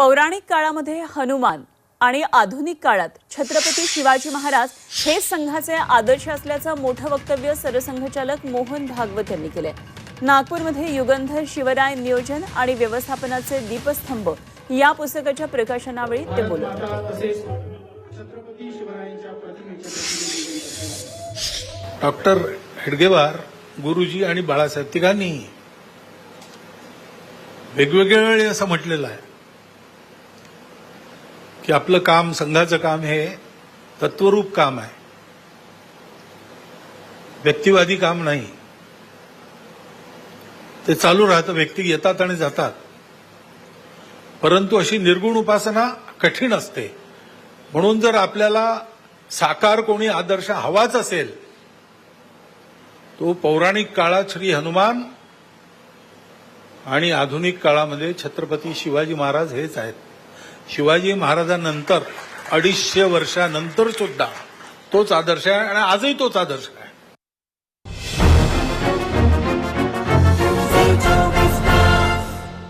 पौराणिक काळामध्ये हनुमान आणि आधुनिक काळात छत्रपती शिवाजी महाराज हे संघाचे आदर्श असल्याचं मोठं वक्तव्य सरसंघचालक मोहन भागवत यांनी केले। नागपूरमध्ये युगंधर शिवराय नियोजन आणि व्यवस्थापनाचे दीपस्तंभ या पुस्तकाच्या प्रकाशनावेळी ते बोलत होते। डॉक्टर हेडगेवार, गुरुजी आणि बाळासाहेब तिघांनी वेगवेगळ्या वेळी असं म्हटलेलं आहे की आपलं काम, संघाचं काम हे तत्वरूप काम आहे, व्यक्तिवादी काम नाही। ते चालू राहतं, व्यक्ती येतात आणि जातात, परंतु अशी निर्गुण उपासना कठीण असते। म्हणून जर आपल्याला साकार कोणी आदर्श हवाच असेल तो पौराणिक काळात श्री हनुमान आणि आधुनिक काळामध्ये छत्रपती शिवाजी महाराज हेच आहेत। शिवाजी महाराजांनंतर 250 वर्षानंतर सुद्धा तोच आदर्श आहे आणि आजही तोच आदर्श आहे।